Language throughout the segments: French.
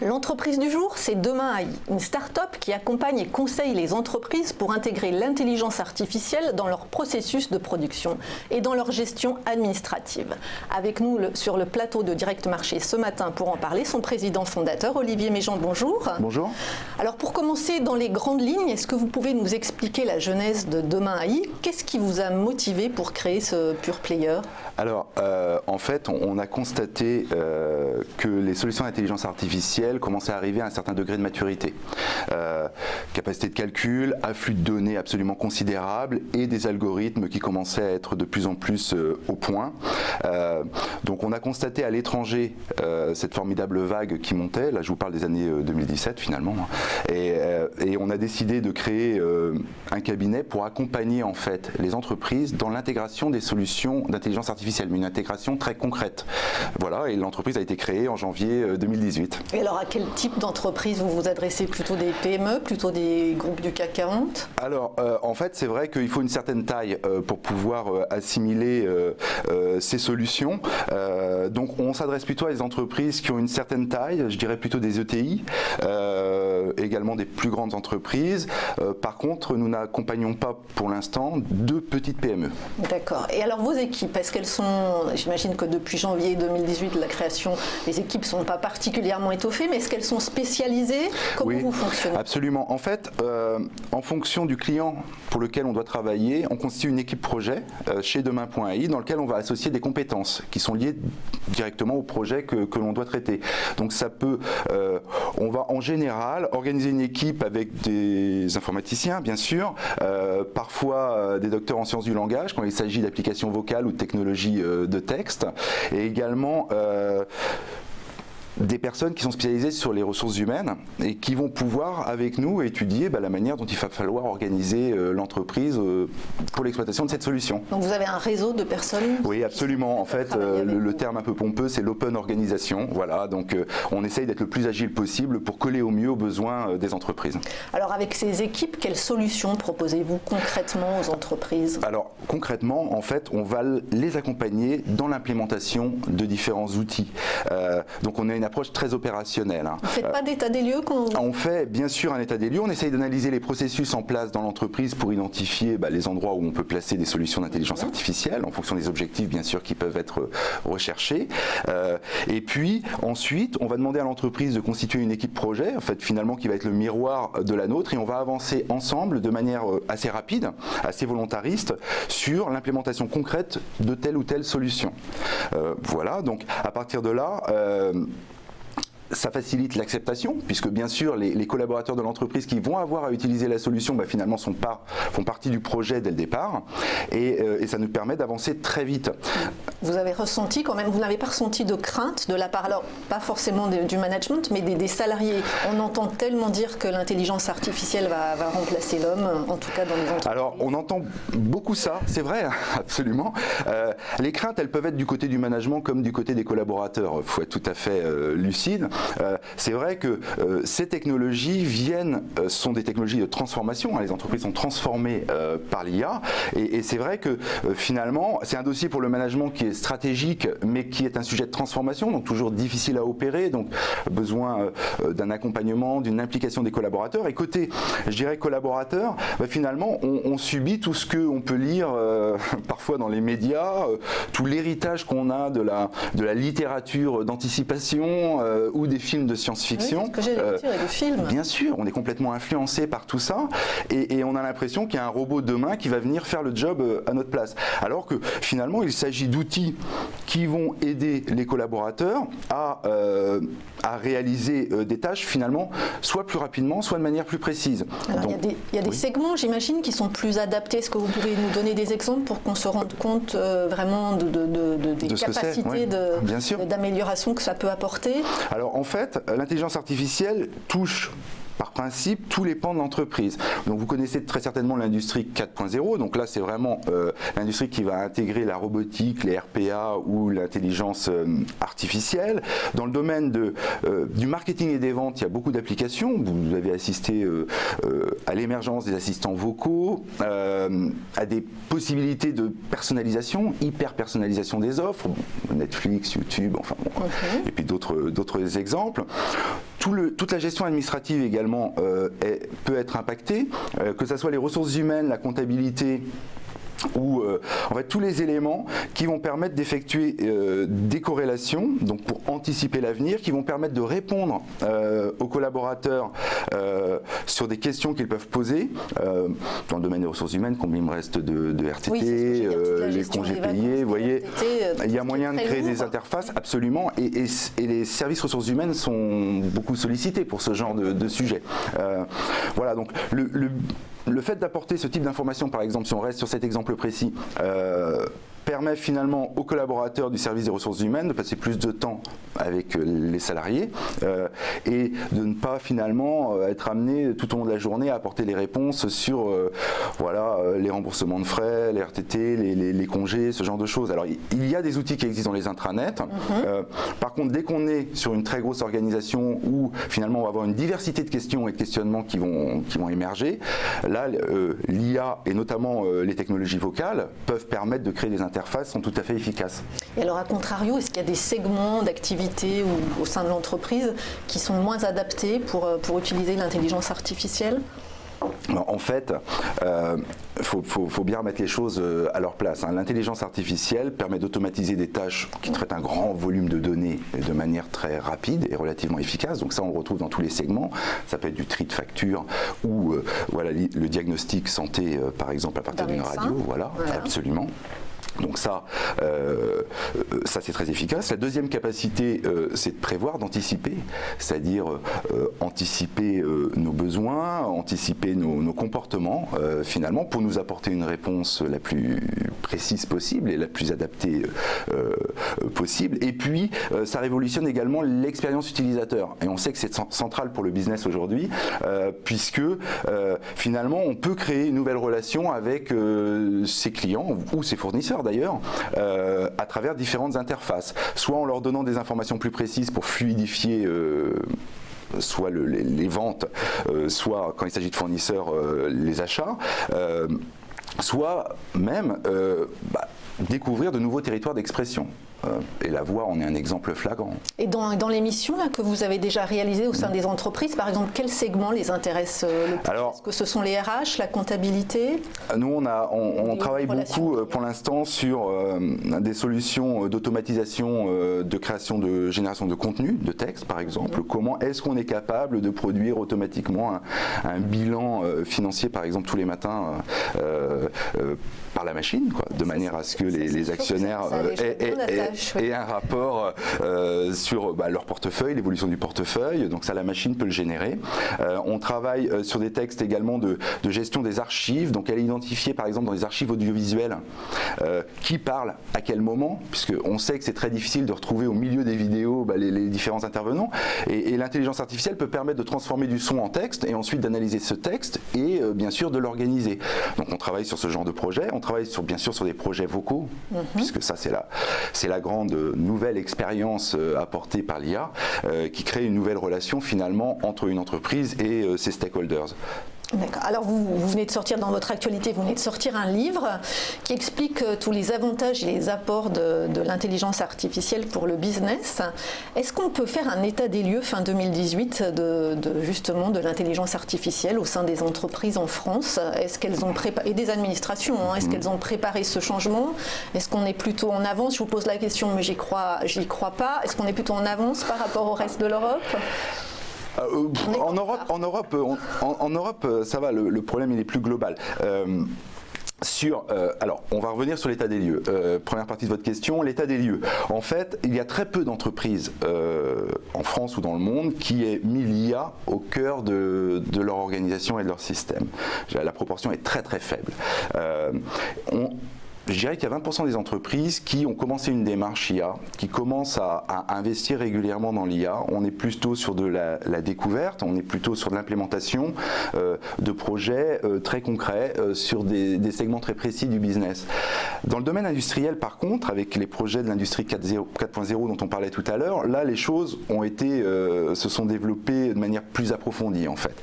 L'entreprise du jour, c'est Demain AI, une start-up qui accompagne et conseille les entreprises pour intégrer l'intelligence artificielle dans leur processus de production et dans leur gestion administrative. Avec nous sur le plateau de Direct Marché ce matin pour en parler, son président fondateur, Olivier Méjean, bonjour. Bonjour. Alors pour commencer dans les grandes lignes, est-ce que vous pouvez nous expliquer la genèse de Demain AI? Qu'est-ce qui vous a motivé pour créer ce pure player? Alors, en fait, on a constaté que les solutions d'intelligence artificielle commençaient à arriver à un certain degré de maturité. Capacité de calcul, afflux de données absolument considérable et des algorithmes qui commençaient à être de plus en plus au point. Donc on a constaté à l'étranger cette formidable vague qui montait, là je vous parle des années 2017 finalement, et on a décidé de créer un cabinet pour accompagner en fait les entreprises dans l'intégration des solutions d'intelligence artificielle, mais une intégration très concrète. Voilà, et l'entreprise a été créée en janvier 2018. Et alors à quel type d'entreprise vous vous adressez? Plutôt des PME, plutôt des groupes du CAC 40? Alors en fait c'est vrai qu'il faut une certaine taille pour pouvoir assimiler ces solutions. Donc on s'adresse plutôt à des entreprises qui ont une certaine taille, je dirais plutôt des ETI, également des plus grandes entreprises. Par contre, nous n'accompagnons pas pour l'instant de petites PME. D'accord. Et alors vos équipes, est-ce qu'elles sont, j'imagine que depuis janvier 2018, la création, les équipes ne sont pas particulièrement étoffées, mais est-ce qu'elles sont spécialisées? Comment vous fonctionnez? Absolument. En fait, en fonction du client pour lequel on doit travailler, on constitue une équipe projet chez Demain.ai dans lequel on va associer des compétences qui sont liées directement au projet que l'on doit traiter. Donc ça peut, on va en général organiser une équipe avec des informaticiens bien sûr, parfois des docteurs en sciences du langage quand il s'agit d'applications vocales ou de technologies de texte, et également des personnes qui sont spécialisées sur les ressources humaines et qui vont pouvoir avec nous étudier la manière dont il va falloir organiser l'entreprise pour l'exploitation de cette solution. Donc vous avez un réseau de personnes? Oui, absolument. En fait, le terme un peu pompeux, c'est l'open organisation. Voilà, donc on essaye d'être le plus agile possible pour coller au mieux aux besoins des entreprises. Alors avec ces équipes, quelles solutions proposez-vous concrètement aux entreprises? Alors concrètement, en fait, on va les accompagner dans l'implémentation de différents outils. Donc on a une approche très opérationnelle. Vous ne faites pas d'état des lieux quand on fait bien sûr un état des lieux, on essaye d'analyser les processus en place dans l'entreprise pour identifier les endroits où on peut placer des solutions d'intelligence artificielle en fonction des objectifs bien sûr qui peuvent être recherchés. Et puis ensuite on va demander à l'entreprise de constituer une équipe projet en fait finalement qui va être le miroir de la nôtre, et on va avancer ensemble de manière assez rapide, assez volontariste sur l'implémentation concrète de telle ou telle solution. Voilà, donc à partir de là ça facilite l'acceptation, puisque bien sûr les collaborateurs de l'entreprise qui vont avoir à utiliser la solution finalement font partie du projet dès le départ, et ça nous permet d'avancer très vite. Vous avez ressenti quand même, vous n'avez pas ressenti de crainte de la part, alors pas forcément du management, mais des salariés? On entend tellement dire que l'intelligence artificielle va remplacer l'homme, en tout cas dans les entreprises. Alors on entend beaucoup ça, c'est vrai, absolument. Les craintes, elles peuvent être du côté du management comme du côté des collaborateurs, il faut être tout à fait lucide. C'est vrai que ces technologies sont des technologies de transformation, les entreprises sont transformées par l'IA, et c'est vrai que finalement c'est un dossier pour le management qui est stratégique mais qui est un sujet de transformation, donc toujours difficile à opérer, donc besoin d'un accompagnement, d'une implication des collaborateurs. Et côté, je dirais, collaborateurs, finalement on subit tout ce qu'on peut lire parfois dans les médias, tout l'héritage qu'on a de la littérature d'anticipation ou des films de science-fiction. Oui, c'est ce que j'allais dire, et des films. Bien sûr, on est complètement influencé par tout ça, et on a l'impression qu'il y a un robot demain qui va venir faire le job à notre place. Alors que finalement, il s'agit d'outils qui vont aider les collaborateurs à réaliser des tâches finalement soit plus rapidement, soit de manière plus précise. Alors, il y a des segments, j'imagine, qui sont plus adaptés. Est-ce que vous pouvez nous donner des exemples pour qu'on se rende compte vraiment des capacités d'amélioration que ça peut apporter? Alors en fait, l'intelligence artificielle touche par principe tous les pans de l'entreprise. Donc vous connaissez très certainement l'industrie 4.0, donc là c'est vraiment l'industrie qui va intégrer la robotique, les RPA ou l'intelligence artificielle. Dans le domaine du marketing et des ventes, il y a beaucoup d'applications. Vous avez assisté à l'émergence des assistants vocaux, à des possibilités de personnalisation, hyper personnalisation des offres, Netflix, YouTube, enfin bon, et puis d'autres exemples. toute la gestion administrative également peut être impactée, que ce soit les ressources humaines, la comptabilité, ou en fait tous les éléments qui vont permettre d'effectuer des corrélations, donc pour anticiper l'avenir, qui vont permettre de répondre aux collaborateurs sur des questions qu'ils peuvent poser dans le domaine des ressources humaines, combien il me reste de RTT, oui, les congés payés, vous voyez, il y a moyen de créer des interfaces, absolument, et les services ressources humaines sont beaucoup sollicités pour ce genre de sujet. Voilà, donc le fait d'apporter ce type d'information, par exemple, si on reste sur cet exemple précis, permet finalement aux collaborateurs du service des ressources humaines de passer plus de temps avec les salariés et de ne pas finalement être amené tout au long de la journée à apporter les réponses sur voilà, les remboursements de frais, les RTT, les congés, ce genre de choses. Alors il y a des outils qui existent dans les intranets. Par contre, dès qu'on est sur une très grosse organisation où finalement on va avoir une diversité de questions et de questionnements qui vont émerger, là l'IA et notamment les technologies vocales peuvent permettre de créer des interfaces sont tout à fait efficaces. Et alors, à contrario, est-ce qu'il y a des segments d'activité au sein de l'entreprise qui sont moins adaptés pour utiliser l'intelligence artificielle ? En fait, faut bien remettre les choses à leur place. L'intelligence artificielle permet d'automatiser des tâches qui traitent un grand volume de données de manière très rapide et relativement efficace. Donc ça, on le retrouve dans tous les segments. Ça peut être du tri de factures ou voilà, le diagnostic santé, par exemple, à partir d'une radio. Voilà, absolument. Donc ça c'est très efficace. La deuxième capacité, c'est de prévoir, d'anticiper, c'est-à-dire anticiper nos besoins, anticiper nos comportements, finalement, pour nous apporter une réponse la plus précise possible et la plus adaptée possible. Et puis, ça révolutionne également l'expérience utilisateur. Et on sait que c'est central pour le business aujourd'hui, puisque finalement, on peut créer une nouvelle relation avec ses clients ou ses fournisseurs d'ailleurs, à travers différentes interfaces, soit en leur donnant des informations plus précises pour fluidifier soit les ventes, soit quand il s'agit de fournisseurs, les achats, soit même découvrir de nouveaux territoires d'expression. Et la voix en est un exemple flagrant. Et dans les missions que vous avez déjà réalisées au sein des entreprises, par exemple, quels segments les intéressent le plus? Est-ce que ce sont les RH, la comptabilité? Nous, on travaille beaucoup pour l'instant sur des solutions d'automatisation de création de génération de contenu, de texte par exemple. Comment est-ce qu'on est capable de produire automatiquement un bilan financier, par exemple, tous les matins par la machine, quoi, de manière à ce que les actionnaires aient un rapport sur leur portefeuille, l'évolution du portefeuille. Donc ça, la machine peut le générer. On travaille sur des textes également de gestion des archives. Donc elle est identifiée, par exemple, dans les archives audiovisuelles, qui parle à quel moment, puisqu'on sait que c'est très difficile de retrouver au milieu des vidéos les différents intervenants. Et l'intelligence artificielle peut permettre de transformer du son en texte et ensuite d'analyser ce texte et bien sûr de l'organiser. Donc on travaille sur ce genre de projet. On travaille bien sûr sur des projets vocaux, puisque ça c'est la grande nouvelle expérience apportée par l'IA qui crée une nouvelle relation finalement entre une entreprise et ses stakeholders. D'accord. Alors vous venez de sortir dans votre actualité, vous venez de sortir un livre qui explique tous les avantages et les apports de l'intelligence artificielle pour le business. Est-ce qu'on peut faire un état des lieux fin 2018 justement de l'intelligence artificielle au sein des entreprises en France? Est-ce qu'elles ont préparé, et des administrations, est-ce qu'elles ont préparé ce changement? Est-ce qu'on est plutôt en avance? Je vous pose la question, mais j'y crois pas. Est-ce qu'on est plutôt en avance par rapport au reste de l'Europe? En Europe, ça va, le problème il est plus global. Alors, on va revenir sur l'état des lieux. Première partie de votre question, l'état des lieux. En fait, il y a très peu d'entreprises en France ou dans le monde qui aient mis l'IA au cœur de leur organisation et de leur système. La proportion est très très faible. Je dirais qu'il y a 20% des entreprises qui ont commencé une démarche IA, qui commencent à investir régulièrement dans l'IA. On est plutôt sur de la découverte, on est plutôt sur de l'implémentation de projets très concrets sur des segments très précis du business. Dans le domaine industriel, par contre, avec les projets de l'industrie 4.0 dont on parlait tout à l'heure, là les choses se sont développées de manière plus approfondie en fait.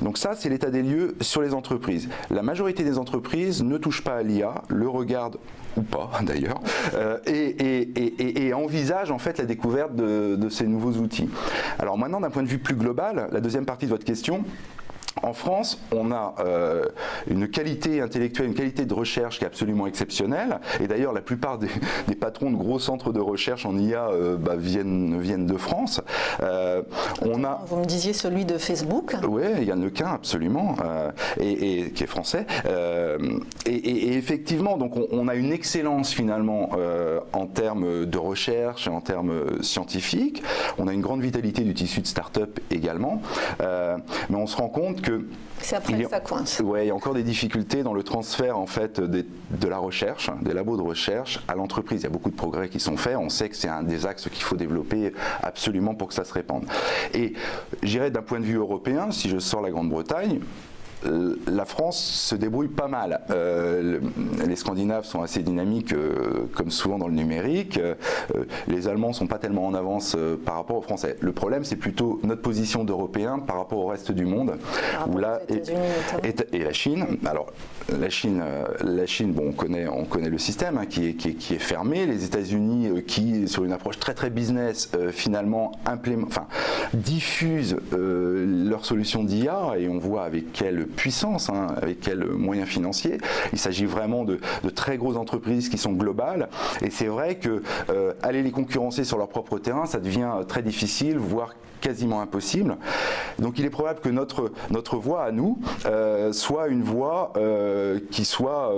Donc ça, c'est l'état des lieux sur les entreprises. La majorité des entreprises ne touchent pas à l'IA. le regardent ou pas d'ailleurs, et envisage en fait la découverte de ces nouveaux outils. Alors maintenant, d'un point de vue plus global, la deuxième partie de votre question, en France, on a une qualité intellectuelle, une qualité de recherche qui est absolument exceptionnelle. Et d'ailleurs, la plupart des patrons de gros centres de recherche en IA viennent de France. Vous me disiez celui de Facebook. Oui, Yann Lequin, absolument, et qui est français. Et effectivement, donc on a une excellence finalement en termes de recherche et en termes scientifiques. On a une grande vitalité du tissu de start-up également. Mais on se rend compte que c'est après que ça coince. Ouais, il y a encore des difficultés dans le transfert en fait de la recherche, des labos de recherche à l'entreprise. Il y a beaucoup de progrès qui sont faits. On sait que c'est un des axes qu'il faut développer absolument pour que ça se répande. Et j'irais d'un point de vue européen, si je sors la Grande-Bretagne, la France se débrouille pas mal. Les Scandinaves sont assez dynamiques, comme souvent dans le numérique. Les Allemands ne sont pas tellement en avance par rapport aux Français. Le problème, c'est plutôt notre position d'Européens par rapport au reste du monde. Où là, et la Chine. Alors, la Chine, bon, on connaît le système hein, qui est fermé. Les États-Unis, qui, sur une approche très business, finalement diffusent leur solution d'IA, et on voit avec quelle puissance, hein, avec quels moyens financiers. Il s'agit vraiment de très grosses entreprises qui sont globales, et c'est vrai que aller les concurrencer sur leur propre terrain, ça devient très difficile, voire quasiment impossible. Donc il est probable que notre voie à nous soit une voie qui soit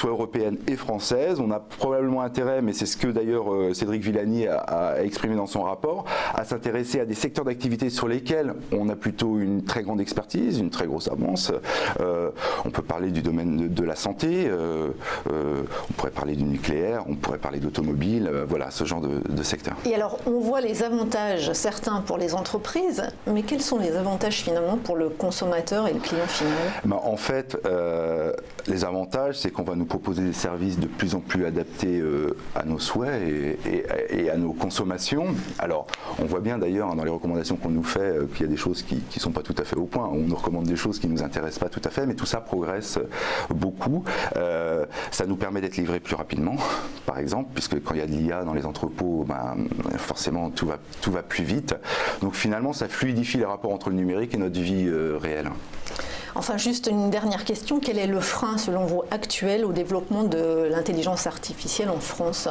européenne et française. On a probablement intérêt, mais c'est ce que d'ailleurs Cédric Villani a exprimé dans son rapport, à s'intéresser à des secteurs d'activité sur lesquels on a plutôt une très grande expertise, une très grosse avance. On peut parler du domaine de la santé, on pourrait parler du nucléaire, on pourrait parler d'automobile, voilà, ce genre de secteur. Et alors, on voit les avantages, certains pour les entreprises, mais quels sont les avantages finalement pour le consommateur et le client final? En fait, les avantages, c'est qu'on va nous proposer des services de plus en plus adaptés à nos souhaits et à nos consommations. Alors, on voit bien d'ailleurs dans les recommandations qu'on nous fait qu'il y a des choses qui ne sont pas tout à fait au point. On nous recommande des choses qui ne nous intéressent pas tout à fait, mais tout ça progresse beaucoup. Ça nous permet d'être livrés plus rapidement, par exemple, puisque quand il y a de l'IA dans les entrepôts, forcément tout va plus vite. Donc finalement, ça fluidifie les rapports entre le numérique et notre vie réelle. Enfin, juste une dernière question. Quel est le frein, selon vous, actuel au développement de l'intelligence artificielle en France?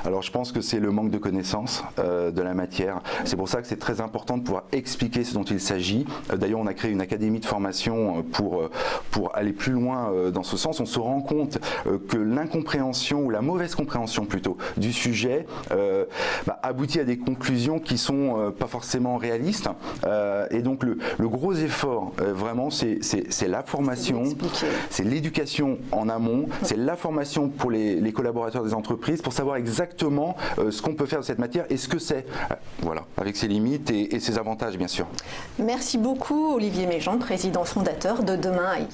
Alors, je pense que c'est le manque de connaissances de la matière. C'est pour ça que c'est très important de pouvoir expliquer ce dont il s'agit. D'ailleurs, on a créé une académie de formation pour aller plus loin dans ce sens. On se rend compte que l'incompréhension, ou la mauvaise compréhension plutôt, du sujet aboutit à des conclusions qui sont pas forcément réalistes. Et donc, le gros effort, vraiment, c'est la formation, c'est l'éducation en amont, c'est la formation pour les collaborateurs des entreprises pour savoir exactement ce qu'on peut faire de cette matière et ce que c'est. Voilà, avec ses limites et ses avantages, bien sûr. Merci beaucoup, Olivier Méjean, président fondateur de Demain AI.